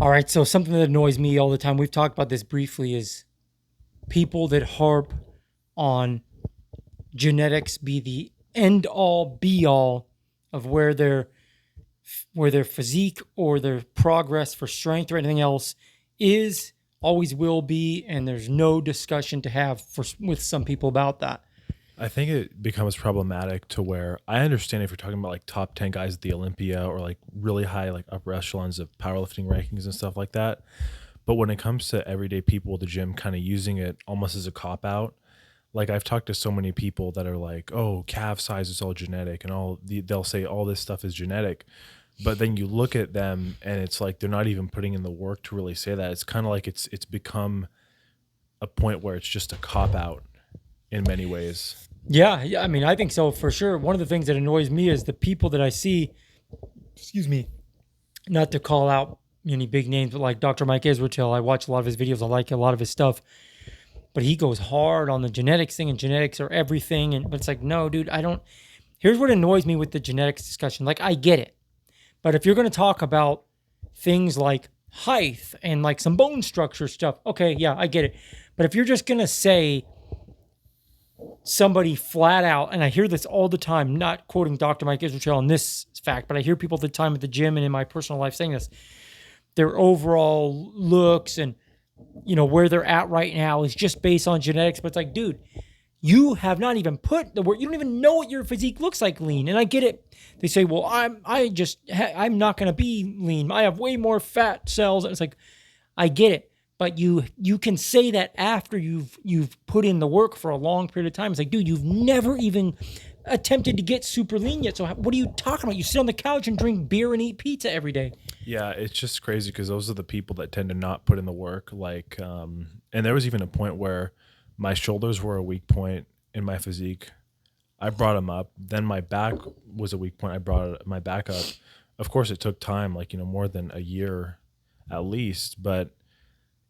All right, so something that annoys me all the time, we've talked about this briefly, is people that harp on genetics be the end all be all of where their physique or their progress for strength or anything else is, always will be, and there's no discussion to have with some people about that. I think it becomes problematic to where I understand if you're talking about like top 10 guys at the Olympia or like really high, like upper echelons of powerlifting rankings and stuff like that. But when it comes to everyday people at the gym kind of using it almost as a cop out, like I've talked to so many people that are like, oh, calf size is all genetic and they'll say all this stuff is genetic. But then you look at them and it's like they're not even putting in the work to really say that. It's kind of like it's become a point where it's just a cop out in many ways. Yeah, I mean, I think so for sure. One of the things that annoys me is the people that I see, excuse me, not to call out any big names, but like Dr. Mike Israel, I watch a lot of his videos. I like a lot of his stuff, but he goes hard on the genetics thing, and genetics are everything. But it's like, no, dude, I don't. Here's what annoys me with the genetics discussion. Like, I get it, but if you're going to talk about things like height and like some bone structure stuff, okay, yeah, I get it. But if you're just going to say somebody flat out, and I hear this all the time, not quoting Dr. Mike Israel on this fact, but I hear people all the time at the gym and in my personal life saying this, their overall looks and, where they're at right now is just based on genetics. But it's like, dude, you have not even put the work. You don't even know what your physique looks like lean. And I get it. They say, well, I'm not going to be lean. I have way more fat cells. And it's like, I get it. But you can say that after you've put in the work for a long period of time. It's like, dude, you've never even attempted to get super lean yet. So what are you talking about? You sit on the couch and drink beer and eat pizza every day. Yeah, it's just crazy because those are the people that tend to not put in the work. Like, and there was even a point where my shoulders were a weak point in my physique. I brought them up. Then my back was a weak point. I brought my back up. Of course, it took time, like, more than a year at least. But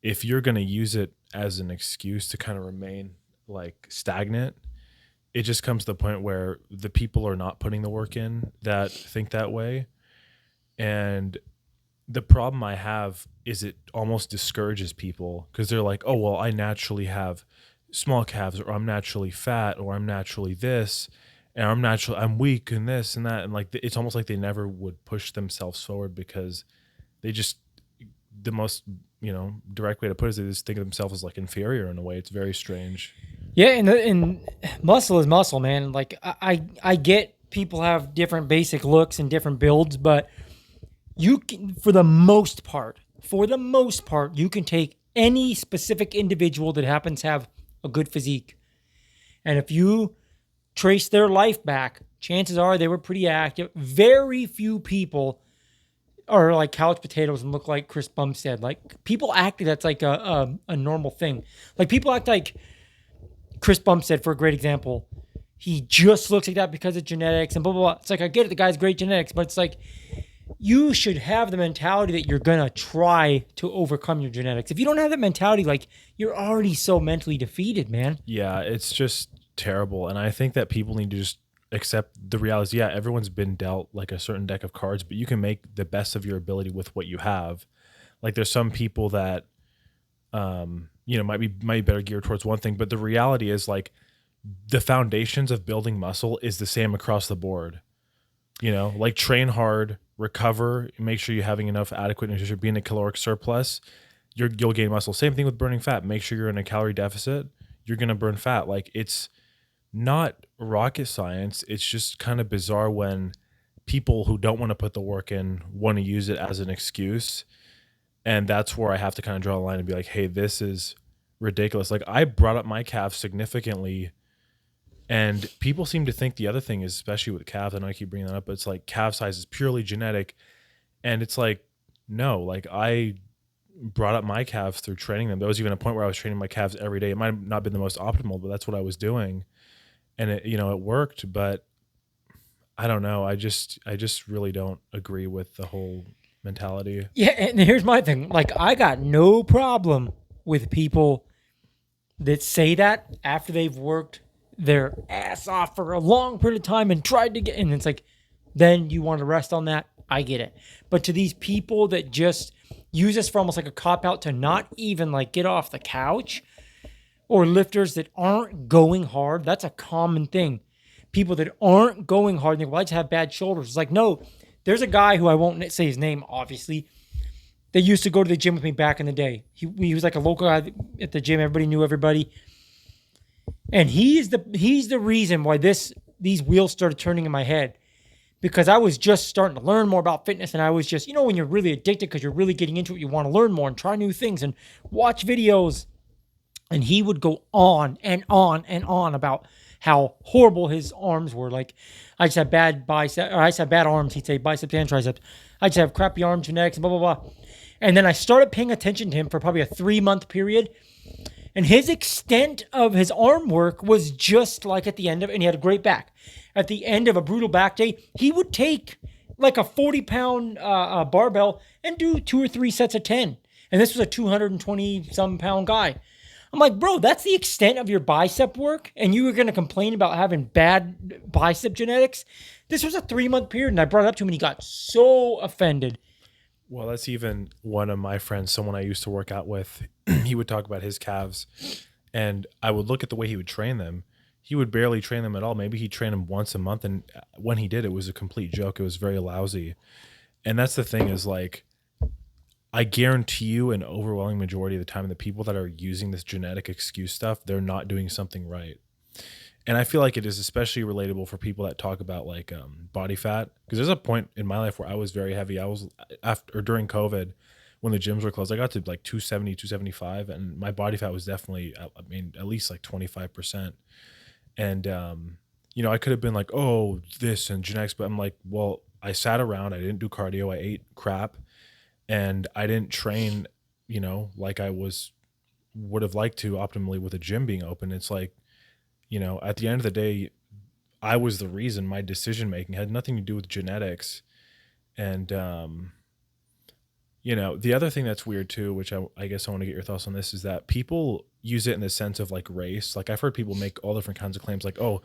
if you're going to use it as an excuse to kind of remain like stagnant, it just comes to the point where the people are not putting the work in that think that way. And the problem I have is it almost discourages people because they're like, oh, well, I naturally have small calves, or I'm naturally fat, or I'm naturally this, and I'm weak and this and that. And like, it's almost like they never would push themselves forward because they just, the most, direct way to put it is they just think of themselves as like inferior in a way. It's very strange. Yeah, and muscle is muscle, man. Like, I get people have different basic looks and different builds, but you can, for the most part, you can take any specific individual that happens to have a good physique, and if you trace their life back, chances are they were pretty active. Very few people are like couch potatoes and look like Chris Bumstead. Like, people act like that's like a normal thing. Like, people act like Chris Bumstead, for a great example. He just looks like that because of genetics and blah, blah, blah. It's like, I get it, the guy's great genetics, but it's like, you should have the mentality that you're going to try to overcome your genetics. If you don't have that mentality, like, you're already so mentally defeated, man. Yeah, it's just terrible. And I think that people need to just accept the reality. Yeah, everyone's been dealt like a certain deck of cards, but you can make the best of your ability with what you have. Like, there's some people that, might be better geared towards one thing, but the reality is like the foundations of building muscle is the same across the board. Like, train hard, recover, make sure you're having enough adequate nutrition, be in a caloric surplus, you'll gain muscle. Same thing with burning fat. Make sure you're in a calorie deficit, you're going to burn fat. Like, it's not rocket science. It's just kind of bizarre when people who don't want to put the work in want to use it as an excuse. And that's where I have to kind of draw a line and be like, hey, this is ridiculous. Like, I brought up my calves significantly, and people seem to think the other thing is, especially with calves, I know I keep bringing that up, but it's like calf size is purely genetic. And it's like, no, like, I brought up my calves through training them. There was even a point where I was training my calves every day. It might have not been the most optimal, but that's what I was doing. And it, it worked, but I don't know. I just really don't agree with the whole mentality. Yeah, and here's my thing. Like, I got no problem with people that say that after they've worked their ass off for a long period of time and tried to get, and it's like, then you want to rest on that. I get it. But to these people that just use this for almost like a cop out to not even like get off the couch, or lifters that aren't going hard. That's a common thing. People that aren't going hard, and they just have bad shoulders. It's like, no, there's a guy who I won't say his name, obviously, that used to go to the gym with me back in the day. He was like a local guy at the gym. Everybody knew everybody. And he's the reason why these wheels started turning in my head. Because I was just starting to learn more about fitness, and I was just, when you're really addicted because you're really getting into it, you want to learn more and try new things and watch videos. And he would go on and on and on about how horrible his arms were. Like, I just have bad bicep, or I just have bad arms. He'd say biceps and triceps. I just have crappy arm genetics and blah, blah, blah. And then I started paying attention to him for probably a 3-month period. And his extent of his arm work was just like at the end of, and he had a great back. At the end of a brutal back day, he would take like a 40-pound barbell and do 2 or 3 sets of 10. And this was a 220-some pound guy. I'm like, bro, that's the extent of your bicep work, and you were going to complain about having bad bicep genetics? This was a 3-month period, and I brought it up to him, and he got so offended. Well, that's even one of my friends, someone I used to work out with. He would talk about his calves, and I would look at the way he would train them. He would barely train them at all. Maybe he'd train them once a month, and when he did, it was a complete joke. It was very lousy. And that's the thing is, like, I guarantee you an overwhelming majority of the time, the people that are using this genetic excuse stuff, they're not doing something right. And I feel like it is especially relatable for people that talk about like body fat. Because there's a point in my life where I was very heavy. I was during COVID, when the gyms were closed, I got to like 270, 275. And my body fat was definitely, at least like 25%. And, I could have been like, oh, this and genetics. But I'm like, well, I sat around. I didn't do cardio. I ate crap. And I didn't train, like I would have liked to optimally with a gym being open. It's like, at the end of the day, I was the reason. My decision making had nothing to do with genetics. And, the other thing that's weird too, which I guess I want to get your thoughts on this, is that people use it in the sense of like race. Like I've heard people make all different kinds of claims like, oh,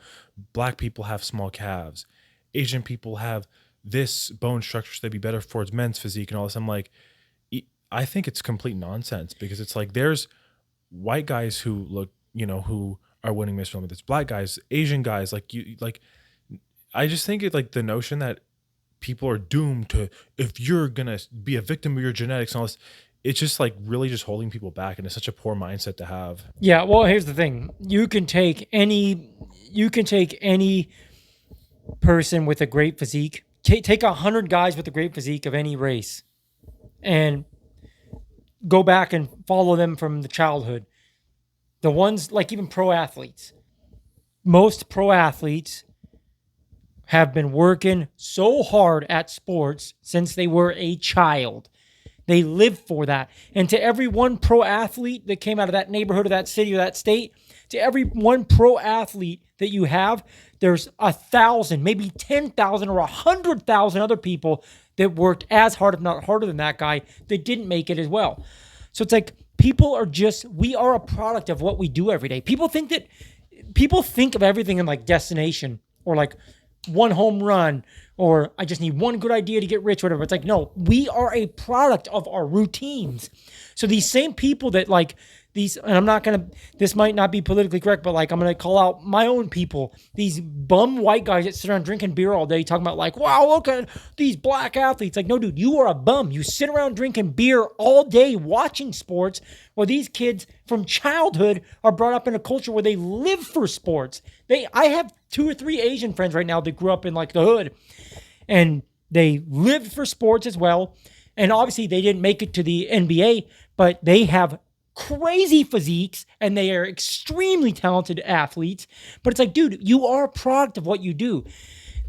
black people have small calves. Asian people have this bone structure, so they'd be better for its men's physique and all this. I'm like, I think it's complete nonsense, because it's like there's white guys who look, who are winning Mr. Olympia. There's black guys, Asian guys, I just think it's like the notion that people are doomed to, if you're gonna be a victim of your genetics and all this, it's just like really just holding people back, and it's such a poor mindset to have. Yeah, well, here's the thing. You can take any person with a great physique. Take 100 guys with a great physique of any race and go back and follow them from the childhood. The ones like even pro athletes. Most pro athletes have been working so hard at sports since they were a child. They live for that. And to every one pro athlete that came out of that neighborhood or that city or that state, to every one pro athlete that you have, there's 1,000, maybe 10,000 or 100,000 other people that worked as hard, if not harder than that guy, that didn't make it as well. So it's like we are a product of what we do every day. People think of everything in like destination or like one home run, or I just need one good idea to get rich, whatever. It's like, no, we are a product of our routines. So these same people that like these, and this might not be politically correct, but like I'm going to call out my own people, these bum white guys that sit around drinking beer all day talking about like, wow, look at these black athletes. Like, no, dude, you are a bum. You sit around drinking beer all day watching sports, while these kids from childhood are brought up in a culture where they live for sports. I have 2 or 3 Asian friends right now that grew up in like the hood, and they lived for sports as well. And obviously they didn't make it to the NBA, but they have crazy physiques and they are extremely talented athletes. But it's like, dude, you are a product of what you do.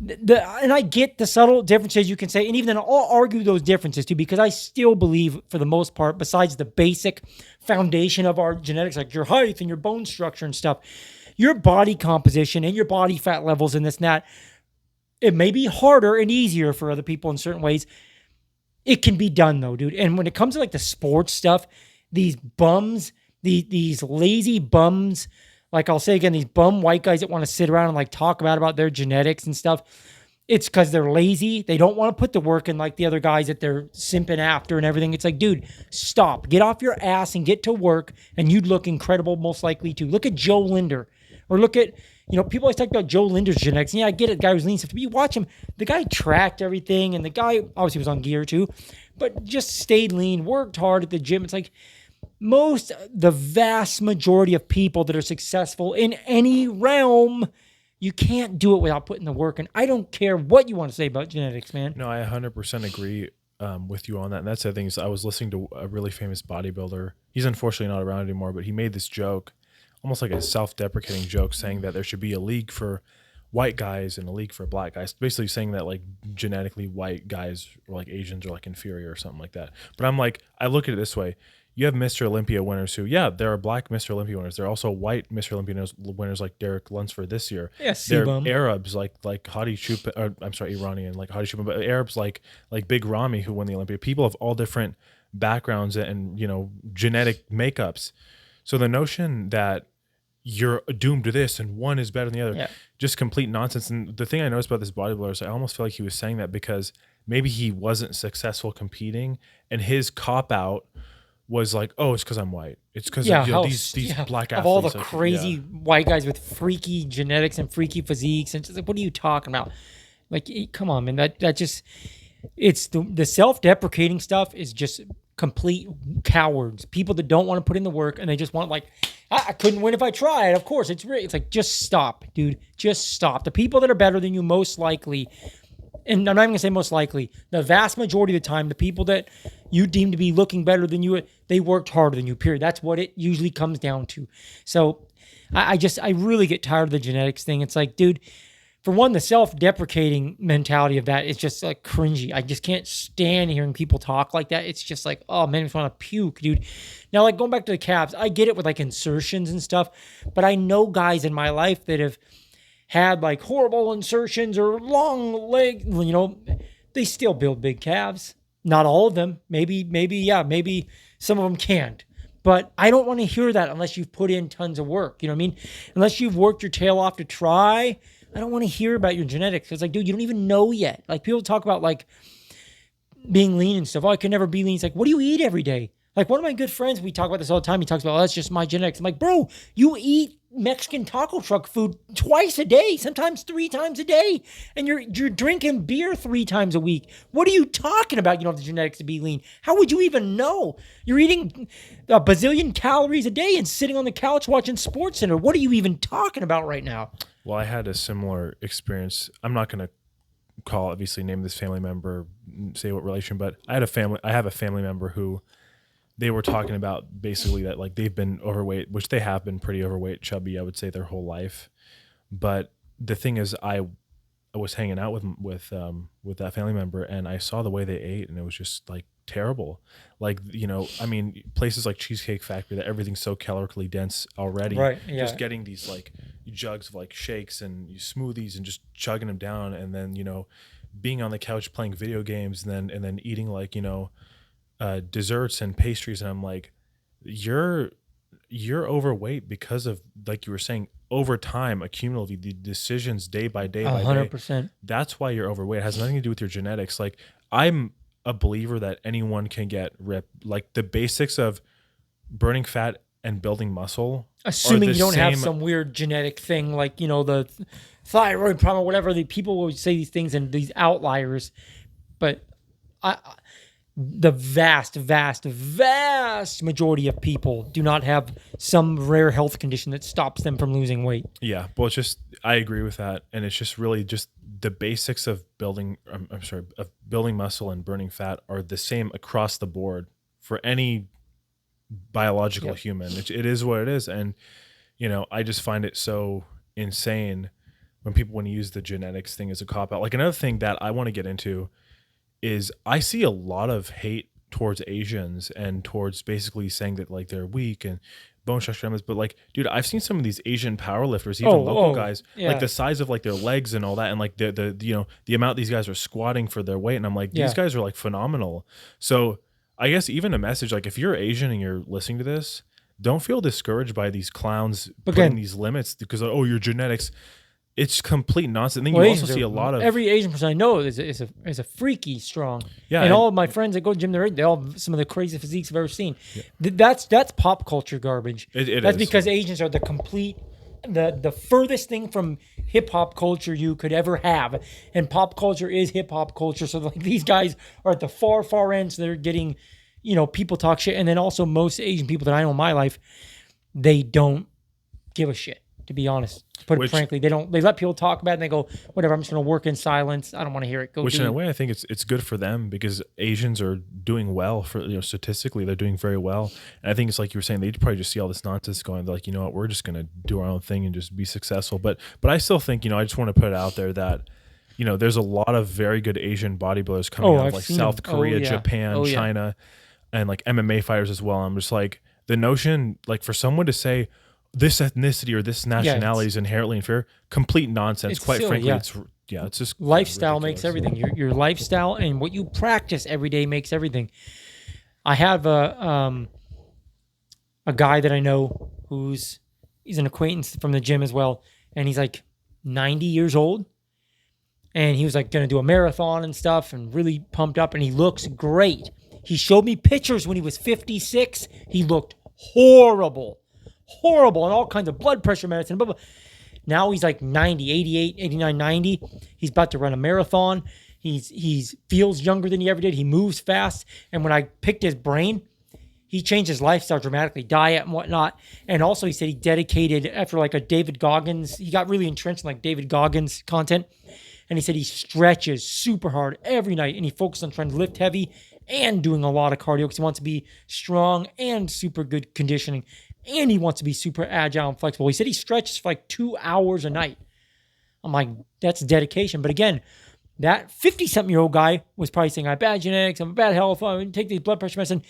And I get the subtle differences you can say, and even then I'll argue those differences too, because I still believe for the most part, besides the basic foundation of our genetics, like your height and your bone structure and stuff, your body composition and your body fat levels and this and that, it may be harder and easier for other people in certain ways. It can be done though, dude. And when it comes to like the sports stuff, these bums, these lazy bums, like I'll say again, these bum white guys that want to sit around and like talk about their genetics and stuff. It's because they're lazy. They don't want to put the work in like the other guys that they're simping after and everything. It's like, dude, stop. Get off your ass and get to work, and you'd look incredible, most likely too. Look at Joe Linder. Or look at, people always talk about Joe Linder's genetics. And yeah, I get it. The guy was lean stuff. But you watch him, the guy tracked everything, and the guy obviously was on gear too, but just stayed lean, worked hard at the gym. It's like the vast majority of people that are successful in any realm, you can't do it without putting the work in. I don't care what you want to say about genetics, man. No, I 100% agree with you on that. And that's the thing is I was listening to a really famous bodybuilder. He's unfortunately not around anymore, but he made this joke, almost like a self-deprecating joke, saying that there should be a league for white guys and a league for black guys. Basically saying that like genetically white guys or like Asians are like inferior or something like that. But I'm like, I look at it this way. You have Mr. Olympia winners who, yeah, there are black Mr. Olympia winners. There are also white Mr. Olympia winners like Derek Lunsford this year. Yeah, They're Arabs like Hadi Choopan, I'm sorry, Iranian like Hadi Choopan, but Arabs like Big Ramy who won the Olympia. People of all different backgrounds and genetic makeups. So the notion that you're doomed to this and one is better than the other, just complete nonsense. And the thing I noticed about this bodybuilder is I almost feel like he was saying that because maybe he wasn't successful competing, and his cop out was like, oh, it's because I'm white. It's because these black athletes. Of all the crazy white guys with freaky genetics and freaky physiques. And just like, what are you talking about? Like, come on, man. That just, it's the self-deprecating stuff is just complete cowards. People that don't want to put in the work and they just want like, I couldn't win if I tried. Of course, it's like, just stop, dude. Just stop. The people that are better than you most likely, and I'm not even going to say most likely, the vast majority of the time, the people that you deem to be looking better than you, they worked harder than you, period. That's what it usually comes down to. So I really get tired of the genetics thing. It's like, dude, for one, the self-deprecating mentality of that is just like cringy. I just can't stand hearing people talk like that. It's just like, oh man, I just want to puke, dude. Now, like going back to the calves, I get it with like insertions and stuff, but I know guys in my life that have had like horrible insertions or long legs, they still build big calves. Not all of them. Maybe some of them can't. But I don't want to hear that unless you've put in tons of work. You know what I mean? Unless you've worked your tail off to try, I don't want to hear about your genetics. It's like, dude, you don't even know yet. Like people talk about like being lean and stuff. Oh, I can never be lean. It's like, what do you eat every day? Like one of my good friends, we talk about this all the time. He talks about, oh, that's just my genetics. I'm like, bro, you eat Mexican taco truck food twice a day, sometimes 3 times a day, and you're drinking beer 3 times a week. What are you talking about? You don't have the genetics to be lean. How would you even know? You're eating a bazillion calories a day and sitting on the couch watching SportsCenter. What are you even talking about right now? Well, I had a similar experience. I'm not going to name this family member, say what relation, but I have a family member who they were talking about basically that like they've been overweight, which they have been pretty overweight, chubby, I would say their whole life. But the thing is, I was hanging out with that family member and I saw the way they ate and it was just like terrible. Like, I mean, places like Cheesecake Factory that everything's so calorically dense already. Right. Yeah. Just getting these like jugs of like shakes and smoothies and just chugging them down and then, being on the couch playing video games and then eating like, desserts and pastries, and I'm like, you're overweight because of, like you were saying, over time, accumulatively, the decisions day by day 100%. That's why you're overweight. It has nothing to do with your genetics. Like I'm a believer that anyone can get ripped. Like the basics of burning fat and building muscle, assuming you don't have some weird genetic thing like the thyroid problem or whatever. The people always say these things and these outliers, but the vast majority of people do not have some rare health condition that stops them from losing weight. Yeah, well, it's just, I agree with that. And it's just really just the basics of building muscle and burning fat are the same across the board for any biological human. It is what it is. And, I just find it so insane when people want to use the genetics thing as a cop out. Like another thing that I want to get into is I see a lot of hate towards Asians and towards basically saying that like they're weak and bone structure damage. But like, dude, I've seen some of these Asian powerlifters, even local guys, like the size of like their legs and all that, and like the amount these guys are squatting for their weight, and I'm like, these guys are like phenomenal. So I guess even a message like if you're Asian and you're listening to this, don't feel discouraged by these clowns putting these limits because your genetics. it's complete nonsense. And then Well, you also Asians see a lot of every Asian person I know is a freaky strong. Yeah, and and- all of my friends that go to the gym, they all have some of the craziest physiques I've ever seen. That's pop culture garbage. is, That's because Asians are the complete, the furthest thing from hip hop culture you could ever have, and pop culture is hip hop culture. So like these guys are at the far end, so they're getting, people talk shit, and then also most Asian people that I know in my life, they don't give a shit. To be honest, put it frankly, they don't. They let people talk about it and they go, whatever. I'm just going to work in silence. I don't want to hear it. Go. Which in a way, I think it's good for them because Asians are doing well for statistically they're doing very well. And I think it's like you were saying, they probably just see all this nonsense going. They're like, you know what, we're just going to do our own thing and just be successful. But I still think I just want to put it out there that there's a lot of very good Asian bodybuilders coming out of like South Korea, Japan, China, and like MMA fighters as well. I'm just like the notion like for someone to say this ethnicity or this nationality is inherently inferior, complete nonsense. Quite silly, frankly, it's just lifestyle ridiculous. makes everything. Your lifestyle and what you practice every day makes everything. I have a guy that I know he's an acquaintance from the gym as well, and he's like 90 years old, and he was like going to do a marathon and stuff, and really pumped up, and he looks great. He showed me pictures when he was 56. He looked horrible, and all kinds of blood pressure medicine, blah, blah. Now he's like 90, 88, 89, 90. He's about to run a marathon. He's feels younger than he ever did. He moves fast. And when I picked his brain, he changed his lifestyle dramatically, diet and whatnot. And also he said he dedicated after like a David Goggins. He got really entrenched in like David Goggins content. And he said he stretches super hard every night. And he focused on trying to lift heavy and doing a lot of cardio because he wants to be strong and super good conditioning. And he wants to be super agile and flexible. He said he stretches for like 2 hours a night. I'm like, that's dedication. But again, that 50-something-year-old guy was probably saying, I have bad genetics, I'm bad health, I take these blood pressure medicine.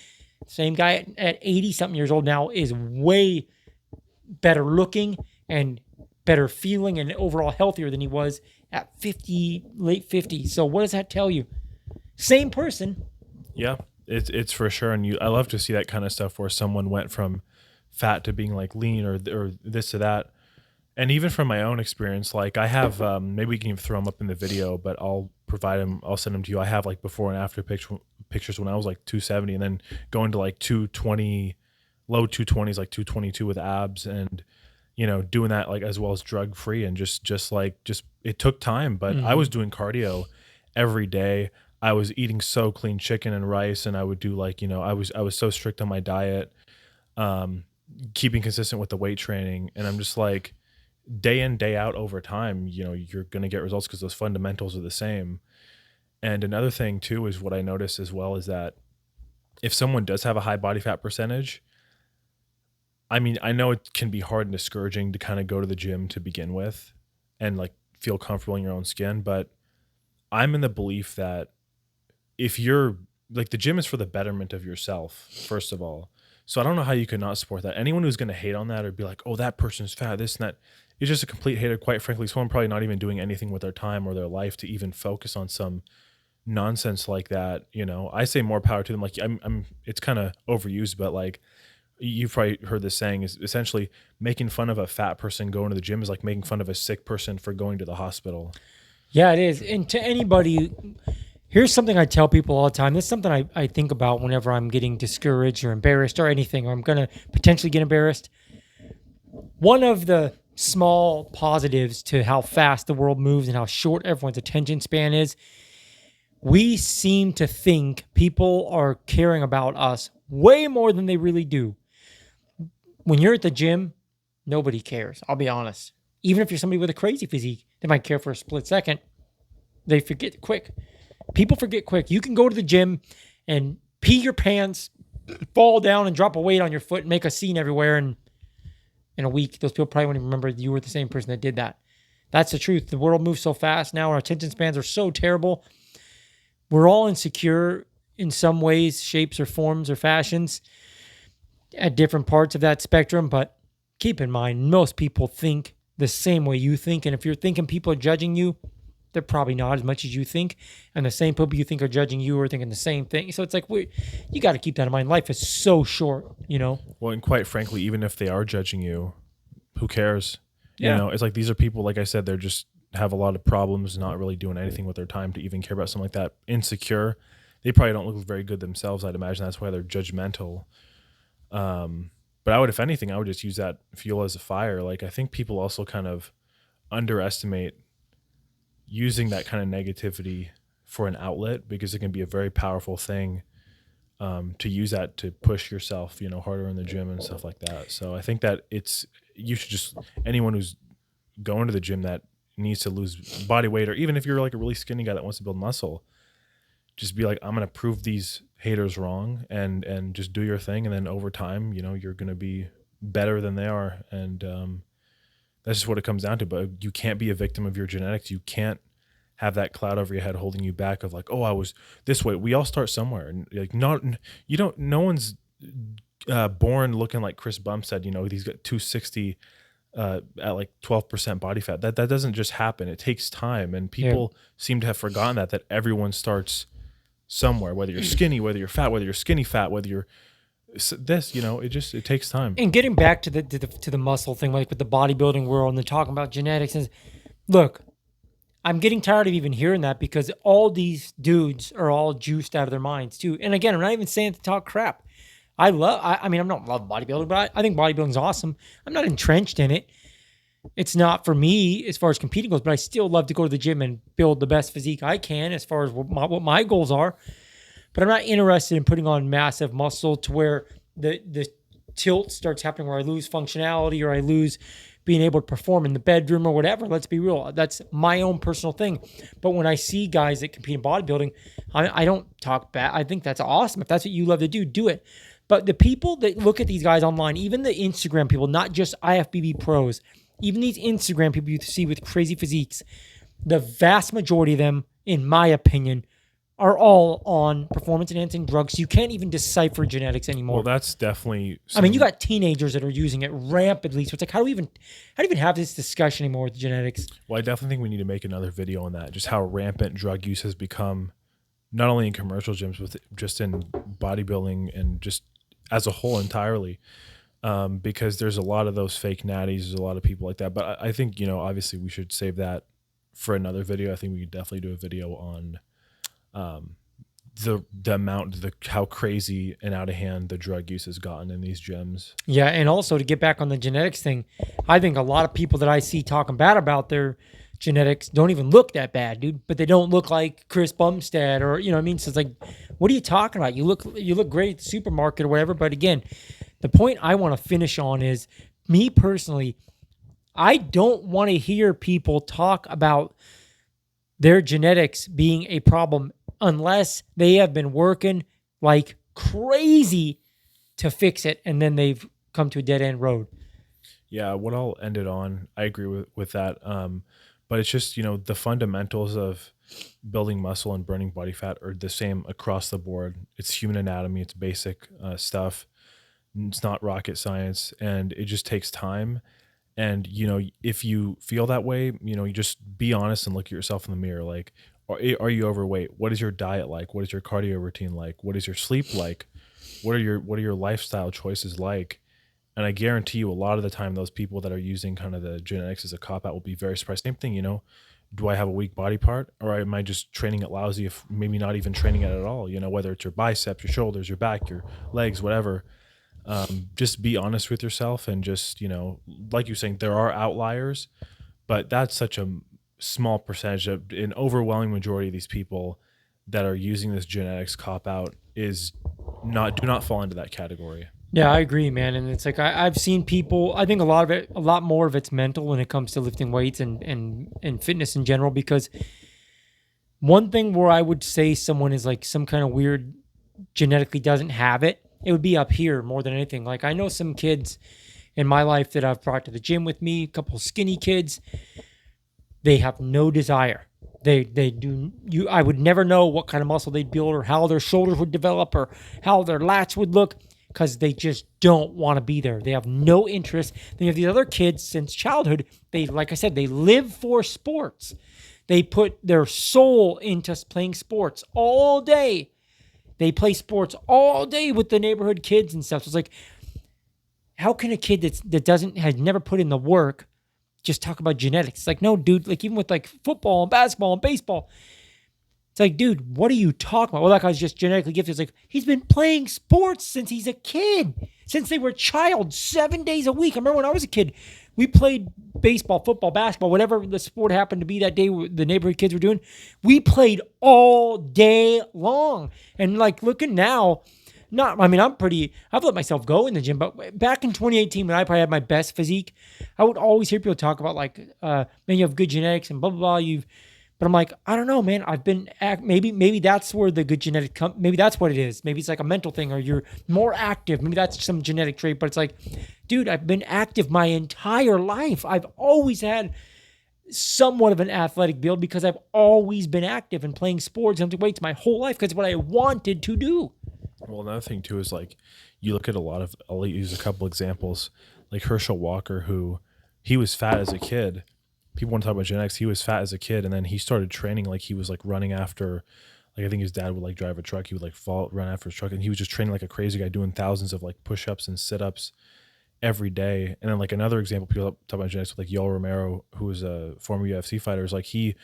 Same guy at 80-something years old now is way better looking and better feeling and overall healthier than he was at 50, late 50s. So what does that tell you? Same person. Yeah, it's for sure. And I love to see that kind of stuff where someone went from fat to being like lean or this to that. And even from my own experience, like I have, maybe we can even throw them up in the video, but I'll send them to you. I have like before and after pictures when I was like 270 and then going to like 220, low 220s, like 222 with abs and, doing that like as well as drug free and just it took time, but I was doing cardio every day. I was eating so clean chicken and rice and I would do like, I was so strict on my diet. Keeping consistent with the weight training. And I'm just like day in, day out over time, you're going to get results because those fundamentals are the same. And another thing too, is what I noticed as well is that if someone does have a high body fat percentage, I mean, I know it can be hard and discouraging to kind of go to the gym to begin with and like feel comfortable in your own skin. But I'm in the belief that if you're like, the gym is for the betterment of yourself, first of all. So I don't know how you could not support that. Anyone who's going to hate on that or be like, oh, that person's fat, this and that, is just a complete hater. Quite frankly, someone probably not even doing anything with their time or their life to even focus on some nonsense like that. I say more power to them. Like it's kind of overused, but like you've probably heard this saying is essentially making fun of a fat person going to the gym is like making fun of a sick person for going to the hospital. Yeah, it is. And to anybody, here's something I tell people all the time. This is something I think about whenever I'm getting discouraged or embarrassed or anything, or I'm going to potentially get embarrassed. One of the small positives to how fast the world moves and how short everyone's attention span is, we seem to think people are caring about us way more than they really do. When you're at the gym, nobody cares. I'll be honest. Even if you're somebody with a crazy physique, they might care for a split second. They forget quick. People forget quick. You can go to the gym and pee your pants, fall down and drop a weight on your foot and make a scene everywhere. And in a week, those people probably won't even remember you were the same person that did that. That's the truth. The world moves so fast now. Our attention spans are so terrible. We're all insecure in some ways, shapes or forms or fashions at different parts of that spectrum. But keep in mind, most people think the same way you think. And if you're thinking people are judging you, they're probably not as much as you think. And the same people you think are judging you are thinking the same thing. So it's like, you got to keep that in mind. Life is so short, Well, and quite frankly, even if they are judging you, who cares? You Yeah. know, it's like these are people, like I said, they're just have a lot of problems, not really doing anything with their time to even care about something like that. Insecure. They probably don't look very good themselves. I'd imagine that's why they're judgmental. But I would, if anything, I would just use that fuel as a fire. Like I think people also kind of underestimate using that kind of negativity for an outlet because it can be a very powerful thing to use that to push yourself, you know, harder in the gym and stuff like that. So I think that you should just, anyone who's going to the gym that needs to lose body weight, or even if you're like a really skinny guy that wants to build muscle, just be like, I'm going to prove these haters wrong and just do your thing. And then over time, you know, you're going to be better than they are. And that's just what it comes down to. But you can't be a victim of your genetics. You can't have that cloud over your head holding you back of like, oh, I was this way. We all start somewhere. And like, no one's born looking like Chris Bumstead, you know, he's got 260 at like 12% body fat. That doesn't just happen. It takes time. And people seem to have forgotten that everyone starts somewhere, whether you're skinny, whether you're fat, whether you're skinny fat, whether you're this, you know, it takes time. And getting back to the muscle thing, like with the bodybuilding world and they're talking about genetics, is look, I'm getting tired of even hearing that because all these dudes are all juiced out of their minds too. And again, I'm not even saying to talk crap. I mean, I'm not love bodybuilding, but I think bodybuilding's awesome. I'm not entrenched in it. It's not for me as far as competing goes, but I still love to go to the gym and build the best physique I can as far as what my goals are. But I'm not interested in putting on massive muscle to where the tilt starts happening where I lose functionality or I lose being able to perform in the bedroom or whatever. Let's be real. That's my own personal thing. But when I see guys that compete in bodybuilding, I don't talk bad. I think that's awesome. If that's what you love to do, do it. But the people that look at these guys online, even the Instagram people, not just IFBB pros, even these Instagram people you see with crazy physiques, the vast majority of them, in my opinion, are all on performance-enhancing drugs. You can't even decipher genetics anymore. Well, that's definitely. I mean, you got teenagers that are using it rampantly. So it's like, how do you even have this discussion anymore with genetics? Well, I definitely think we need to make another video on that. Just how rampant drug use has become, not only in commercial gyms, but just in bodybuilding and just as a whole entirely. Because there's a lot of those fake natties, there's a lot of people like that. But I think, you know, obviously we should save that for another video. I think we could definitely do a video on the amount, how crazy and out of hand the drug use has gotten in these gyms. Yeah, and also to get back on the genetics thing, I think a lot of people that I see talking bad about their genetics don't even look that bad, dude. But they don't look like Chris Bumstead or, you know what I mean? So it's like, what are you talking about? You look great at the supermarket or whatever. But again, the point I want to finish on is, me personally, I don't want to hear people talk about their genetics being a problem unless they have been working like crazy to fix it and then they've come to a dead end road. Yeah, what I'll end it on, I agree with that. But it's just, you know, the fundamentals of building muscle and burning body fat are the same across the board. It's human anatomy, it's basic stuff. It's not rocket science, and it just takes time. And, you know, if you feel that way, you know, you just be honest and look at yourself in the mirror. Like, are you overweight? What is your diet like? What is your cardio routine like? What is your sleep like? What are your lifestyle choices like? And I guarantee you, a lot of the time, those people that are using kind of the genetics as a cop out will be very surprised. Same thing, you know, do I have a weak body part, or am I just training it lousy? If maybe not even training it at all, you know, whether it's your biceps, your shoulders, your back, your legs, whatever. Just be honest with yourself and just, you know, like you're saying, there are outliers, but that's such a small percentage of an overwhelming majority of these people that are using this genetics cop out do not fall into that category. Yeah, I agree, man. And it's like, I've seen people, I think a lot more of it's mental when it comes to lifting weights and fitness in general, because one thing where I would say someone is like some kind of weird genetically doesn't have it, it would be up here more than anything. Like, I know some kids in my life that I've brought to the gym with me, a couple skinny kids. They have no desire. I would never know what kind of muscle they'd build or how their shoulders would develop or how their lats would look, because they just don't want to be there. They have no interest. Then you have these other kids since childhood. They, like I said, they live for sports. They put their soul into playing sports all day. They play sports all day with the neighborhood kids and stuff. So it's like, how can a kid that has never put in the work just talk about genetics. It's like, no, dude, like even with like football and basketball and baseball, it's like, dude, what are you talking about? Well, that guy's just genetically gifted. It's like, he's been playing sports since he's a kid, since they were a child, 7 days a week. I remember when I was a kid, we played baseball, football, basketball, whatever the sport happened to be that day the neighborhood kids were doing. We played all day long. And like looking now, I've let myself go in the gym, but back in 2018, when I probably had my best physique, I would always hear people talk about like, man, you have good genetics and blah, blah, blah. But I'm like, I don't know, man. I've been maybe that's where the good genetic maybe that's what it is. Maybe it's like a mental thing, or you're more active. Maybe that's some genetic trait. But it's like, dude, I've been active my entire life. I've always had somewhat of an athletic build because I've always been active and playing sports and lifting weights my whole life because it's what I wanted to do. Well, another thing too is like you look at I'll use a couple examples, like Herschel Walker, who he was fat as a kid. People want to talk about genetics. He was fat as a kid, and then he started training like he was like running after, like I think his dad would like drive a truck. He would like run after his truck, and he was just training like a crazy guy, doing thousands of like push-ups and sit-ups every day. And then like another example, people talk about genetics, like Yoel Romero, who was a former UFC fighter, is like he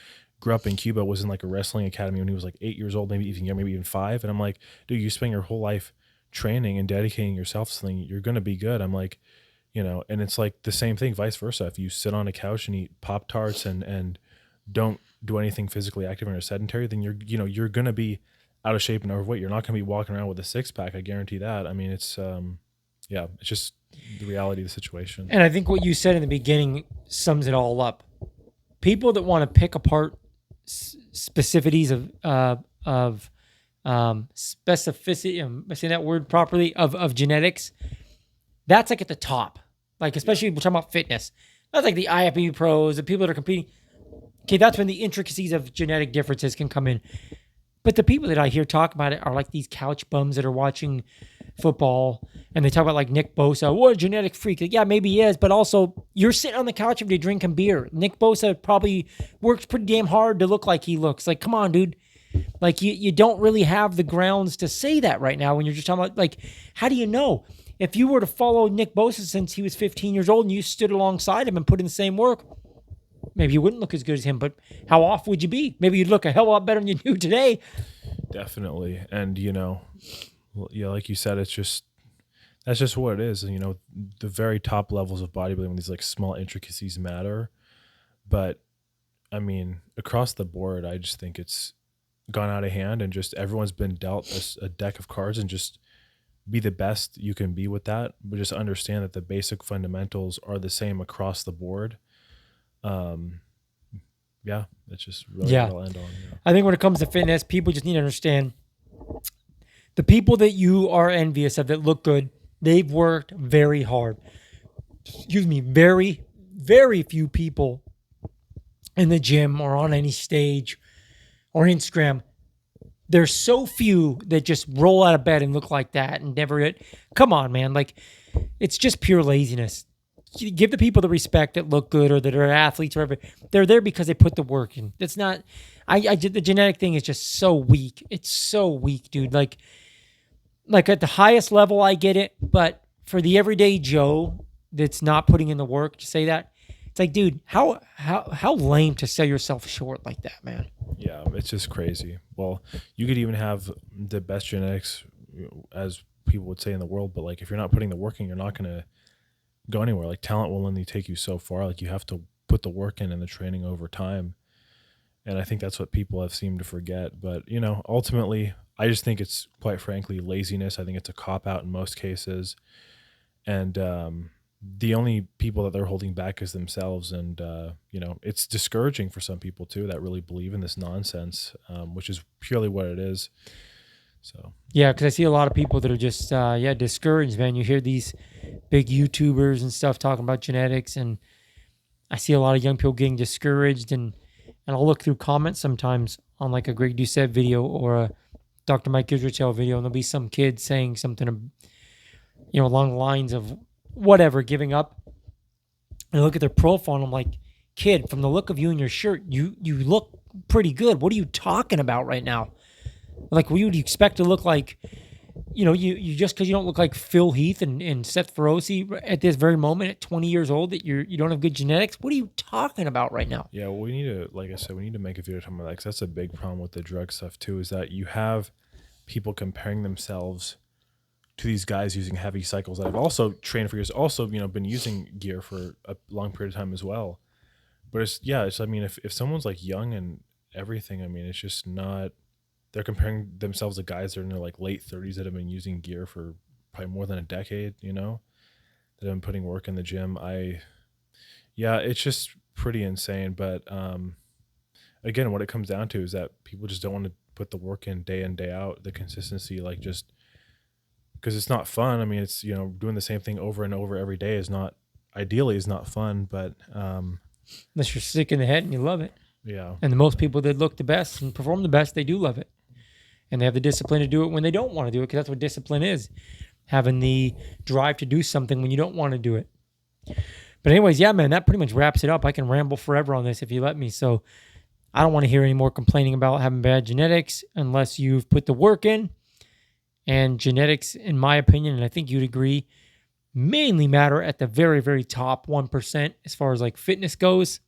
grew up in Cuba, was in like a wrestling academy when he was like 8 years old, maybe even 5. And I'm like, dude, you spend your whole life training and dedicating yourself to something, you're gonna be good. I'm like, you know, and it's like the same thing, vice versa. If you sit on a couch and eat Pop-Tarts and don't do anything physically active and are sedentary, then you're going to be out of shape and overweight. You're not going to be walking around with a 6-pack. I guarantee that. I mean, it's it's just the reality of the situation. And I think what you said in the beginning sums it all up. People that want to pick apart specificities of specificity, am I saying that word properly, of genetics, that's like at the top. Like, especially we're talking about fitness. That's like the IFBB pros, the people that are competing. Okay, that's when the intricacies of genetic differences can come in. But the people that I hear talk about it are like these couch bums that are watching football, and they talk about like Nick Bosa, what a genetic freak. Like, yeah, maybe he is, but also you're sitting on the couch every day drinking beer. Nick Bosa probably works pretty damn hard to look like he looks. Like, come on, dude. Like, you don't really have the grounds to say that right now when you're just talking about, like, how do you know? If you were to follow Nick Bosa since he was 15 years old and you stood alongside him and put in the same work, maybe you wouldn't look as good as him, but how off would you be? Maybe you'd look a hell of a lot better than you do today. Definitely. And, like you said, that's just what it is. And, the very top levels of bodybuilding, when these like small intricacies matter. But I mean, across the board, I just think it's gone out of hand, and just everyone's been dealt a deck of cards, and just be the best you can be with that. But just understand that the basic fundamentals are the same across the board. That's just really what I'll end on. Yeah. I think when it comes to fitness, people just need to understand the people that you are envious of that look good, they've worked very hard. Excuse me, very, very few people in the gym or on any stage or Instagram, there's so few that just roll out of bed and look like that and never. Come on, man. Like, it's just pure laziness. Give the people the respect that look good or that are athletes or whatever. They're there because they put the work in. That's not. The genetic thing is just so weak. It's so weak, dude. Like at the highest level, I get it, but for the everyday Joe that's not putting in the work to say that, it's like, dude, how lame to sell yourself short like that, man. Yeah, it's just crazy. Well, you could even have the best genetics, as people would say, in the world, but like if you're not putting the work in, you're not going to go anywhere. Like, talent will only take you so far. Like, you have to put the work in and the training over time. And I think that's what people have seemed to forget. But, ultimately, I just think it's, quite frankly, laziness. I think it's a cop-out in most cases. And the only people that they're holding back is themselves. And, it's discouraging for some people, too, that really believe in this nonsense, which is purely what it is. So yeah, because I see a lot of people that are just discouraged, man. You hear these big YouTubers and stuff talking about genetics, and I see a lot of young people getting discouraged, and I'll look through comments sometimes on like a Greg Doucette video or a Dr. Mike Israel video, and there'll be some kid saying something, along the lines of whatever, giving up. And I look at their profile, and I'm like, kid, from the look of you in your shirt, you look pretty good. What are you talking about right now? Like, what would you expect to look like you just because you don't look like Phil Heath and Seth Feroce at this very moment at 20 years old that you don't have good genetics. What are you talking about right now? Yeah, well, we need to, like I said, we need to make a video talking about that, because that's a big problem with the drug stuff too, is that you have people comparing themselves to these guys using heavy cycles that have also trained for years, also, been using gear for a long period of time as well. But I mean, if someone's like young and everything, I mean, it's just not, they're comparing themselves to guys that are in their like late 30s that have been using gear for probably more than a decade, that have been putting work in the gym. It's just pretty insane. But again, what it comes down to is that people just don't want to put the work in, day out, the consistency, like, just because it's not fun. I mean, it's, doing the same thing over and over every day is not fun, but Unless you're sick in the head and you love it. yeah. And the most people that look the best and perform the best, they do love it. And they have the discipline to do it when they don't want to do it, because that's what discipline is. Having the drive to do something when you don't want to do it. But anyways, yeah, man, that pretty much wraps it up. I can ramble forever on this if you let me. So I don't want to hear any more complaining about having bad genetics unless you've put the work in. And genetics, in my opinion, and I think you'd agree, mainly matter at the very, very top 1% as far as like fitness goes.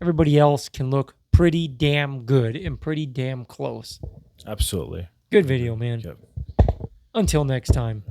Everybody else can look pretty damn good and pretty damn close. Absolutely. Good video, man. Yep. Until next time.